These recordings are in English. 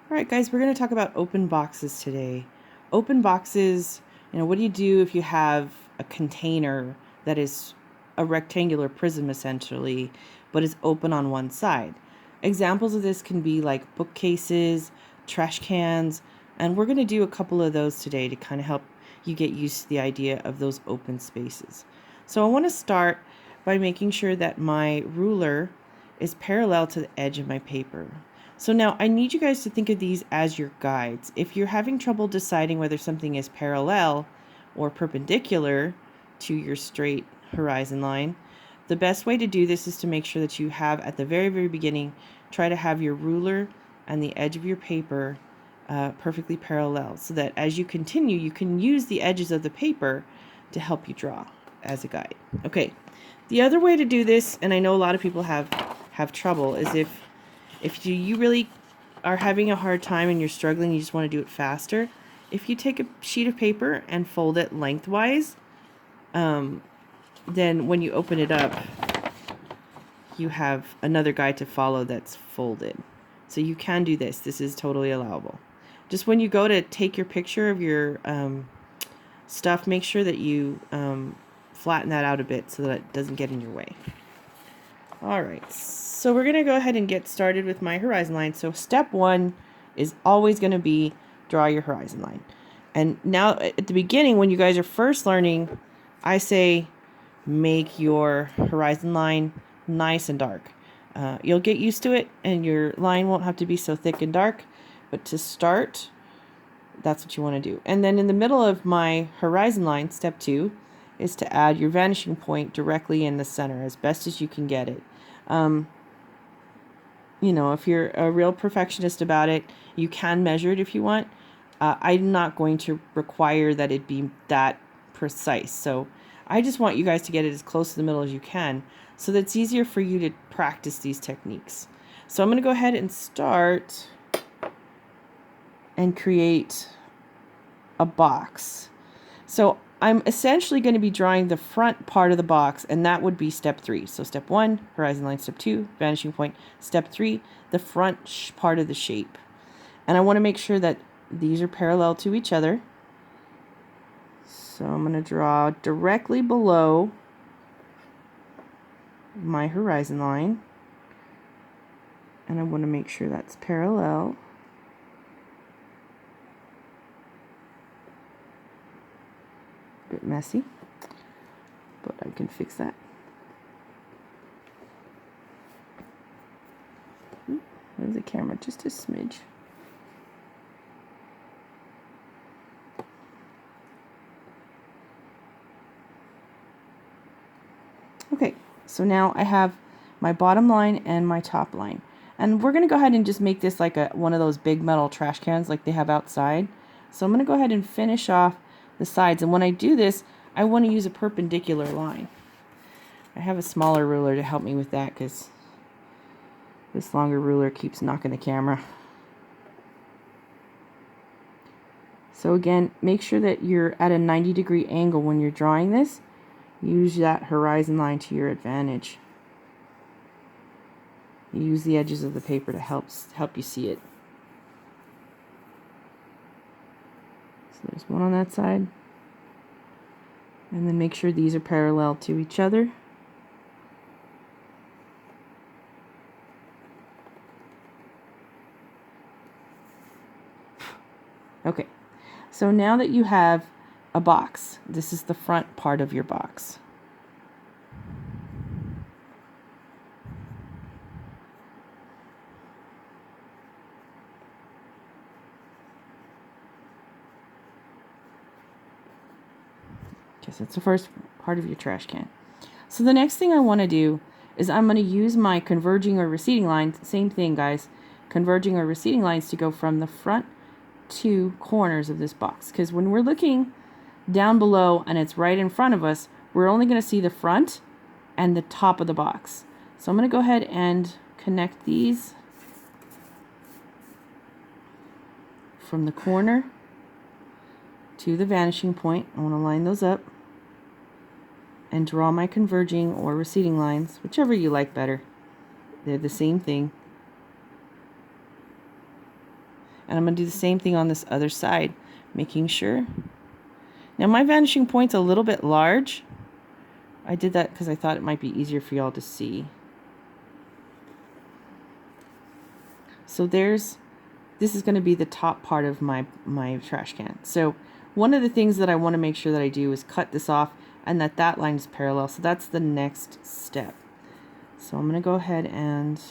All right, guys, we're going to talk about open boxes today. Open boxes, what do you do if you have a container that is a rectangular prism essentially, but is open on one side? Examples of this can be like bookcases, trash cans, and we're going to do a couple of those today to kind of help you get used to the idea of those open spaces. So I want to start by making sure that my ruler is parallel to the edge of my paper. So now I need you guys to think of these as your guides. If you're having trouble deciding whether something is parallel or perpendicular to your straight horizon line, the best way to do this is to make sure that you have at the very, very beginning, try to have your ruler and the edge of your paper perfectly parallel so that as you continue, you can use the edges of the paper to help you draw as a guide. Okay, the other way to do this, and I know a lot of people have trouble, is if you really are having a hard time and you're struggling, you just want to do it faster, if you take a sheet of paper and fold it lengthwise, then when you open it up, you have another guide to follow that's folded. So you can do this. This is totally allowable. Just when you go to take your picture of your stuff, make sure that you flatten that out a bit so that it doesn't get in your way. All right, so we're going to go ahead and get started with my horizon line. So step one is always going to be draw your horizon line. And now at the beginning, when you guys are first learning, I say make your horizon line nice and dark. You'll get used to it and your line won't have to be so thick and dark. But to start, that's what you want to do. And then in the middle of my horizon line, step two, is to add your vanishing point directly in the center as best as you can get it. If you're a real perfectionist about it, you can measure it if you want. I'm not going to require that it be that precise. So I just want you guys to get it as close to the middle as you can so that it's easier for you to practice these techniques. So I'm going to go ahead and start and create a box. So I'm essentially going to be drawing the front part of the box, and that would be step three. So step one, horizon line. Step two, vanishing point. Step three, the front part of the shape. And I want to make sure that these are parallel to each other. So I'm going to draw directly below my horizon line. And I want to make sure that's parallel. Bit messy, but I can fix that. Move the camera just a smidge. Okay, so now I have my bottom line and my top line. And we're going to go ahead and just make this like one of those big metal trash cans like they have outside. So I'm going to go ahead and finish off the sides. And when I do this, I want to use a perpendicular line. I have a smaller ruler to help me with that because this longer ruler keeps knocking the camera. So again, make sure that you're at a 90-degree angle when you're drawing this. Use that horizon line to your advantage. Use the edges of the paper to help you see it. So there's one on that side. And then make sure these are parallel to each other. Okay, so now that you have a box, this is the front part of your box. Because it's the first part of your trash can. So the next thing I want to do is I'm going to use my converging or receding lines. Same thing, guys. Converging or receding lines to go from the front two corners of this box. Because when we're looking down below and it's right in front of us, we're only going to see the front and the top of the box. So I'm going to go ahead and connect these from the corner to the vanishing point. I want to line those up and draw my converging or receding lines, whichever you like better. They're the same thing. And I'm going to do the same thing on this other side, making sure. Now my vanishing point's a little bit large. I did that because I thought it might be easier for y'all to see. So this is going to be the top part of my trash can. So one of the things that I want to make sure that I do is cut this off and that line is parallel. So that's the next step. So I'm going to go ahead and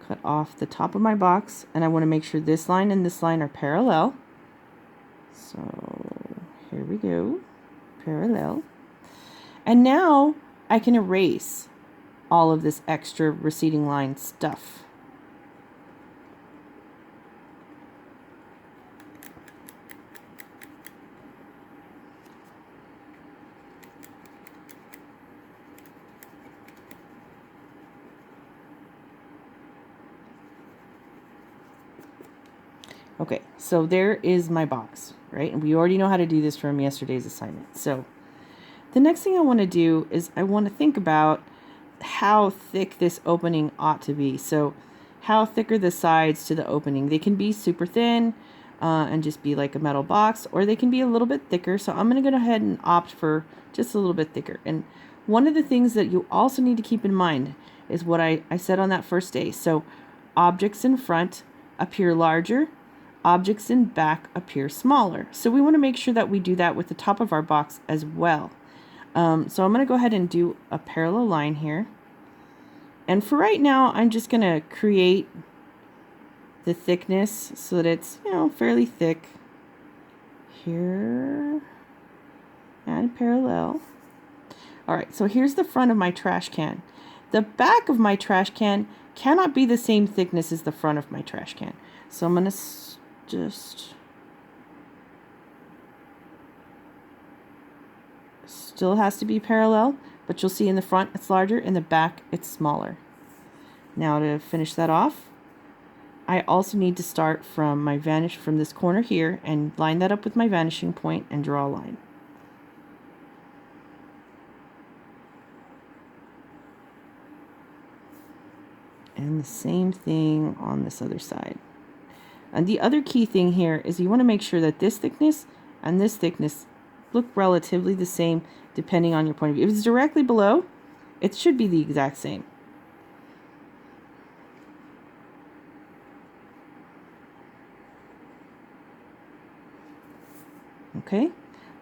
cut off the top of my box, and I want to make sure this line and this line are parallel. So here we go, parallel. And now I can erase all of this extra receding line stuff. Okay, so there is my box, right? And we already know how to do this from yesterday's assignment. So the next thing I want to do is I want to think about how thick this opening ought to be. So how thick are the sides to the opening? They can be super thin and just be like a metal box, or they can be a little bit thicker. So I'm going to go ahead and opt for just a little bit thicker. And one of the things that you also need to keep in mind is what I said on that first day. So objects in front appear larger, objects in back appear smaller. So we want to make sure that we do that with the top of our box as well. So I'm going to go ahead and do a parallel line here. And for right now, I'm just going to create the thickness so that it's, fairly thick here and parallel. All right, so here's the front of my trash can. The back of my trash can cannot be the same thickness as the front of my trash can. So I'm going to just still has to be parallel, but you'll see in the front it's larger, in the back it's smaller. Now to finish that off, I also need to start from from this corner here and line that up with my vanishing point and draw a line. And the same thing on this other side. And the other key thing here is you want to make sure that this thickness and this thickness look relatively the same depending on your point of view. If it's directly below, it should be the exact same. Okay,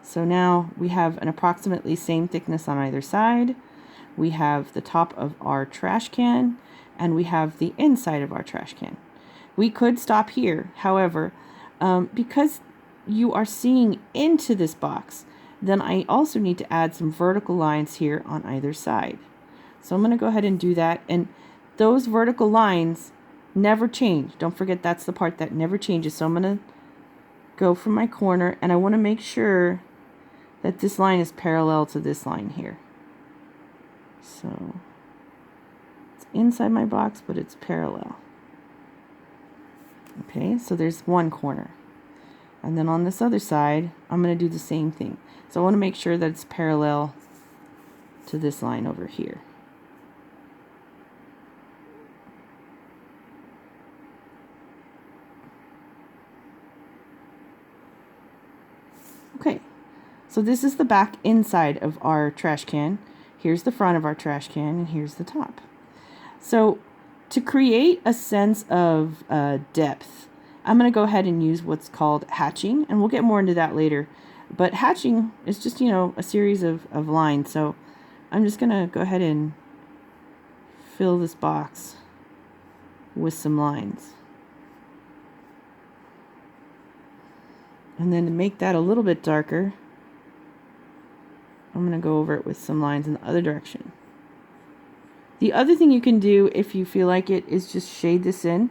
so now we have an approximately same thickness on either side. We have the top of our trash can, and we have the inside of our trash can. We could stop here. However, because you are seeing into this box, then I also need to add some vertical lines here on either side. So I'm going to go ahead and do that. And those vertical lines never change. Don't forget that's the part that never changes. So I'm going to go from my corner, and I want to make sure that this line is parallel to this line here. So it's inside my box, but it's parallel. Okay, so there's one corner. And then on this other side, I'm going to do the same thing. So I want to make sure that it's parallel to this line over here. Okay, so this is the back inside of our trash can. Here's the front of our trash can, and here's the top. So to create a sense of depth, I'm going to go ahead and use what's called hatching, and we'll get more into that later. But hatching is just, a series of lines. So I'm just going to go ahead and fill this box with some lines. And then to make that a little bit darker, I'm going to go over it with some lines in the other direction. The other thing you can do if you feel like it is just shade this in.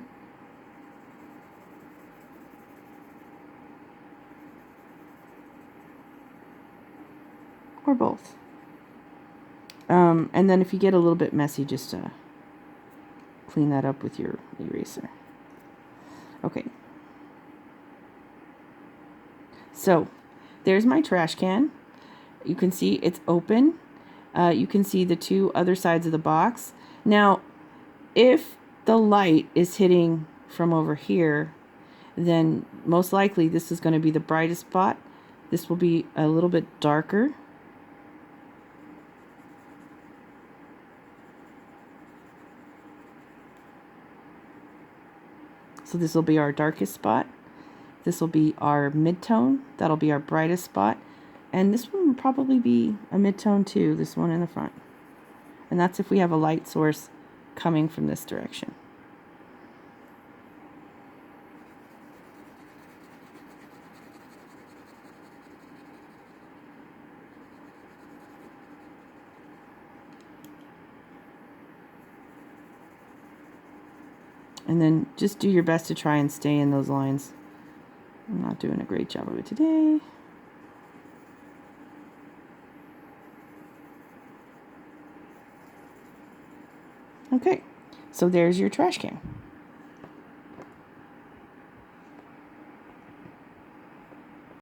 Or both. And then if you get a little bit messy, just clean that up with your eraser. Okay. So there's my trash can. You can see it's open. You can see the two other sides of the box. Now, if the light is hitting from over here, then most likely this is going to be the brightest spot. This will be a little bit darker. So this will be our darkest spot. This will be our midtone. That'll be our brightest spot. And this one will probably be a midtone too, this one in the front. And that's if we have a light source coming from this direction. And then just do your best to try and stay in those lines. I'm not doing a great job of it today. Okay, so there's your trash can.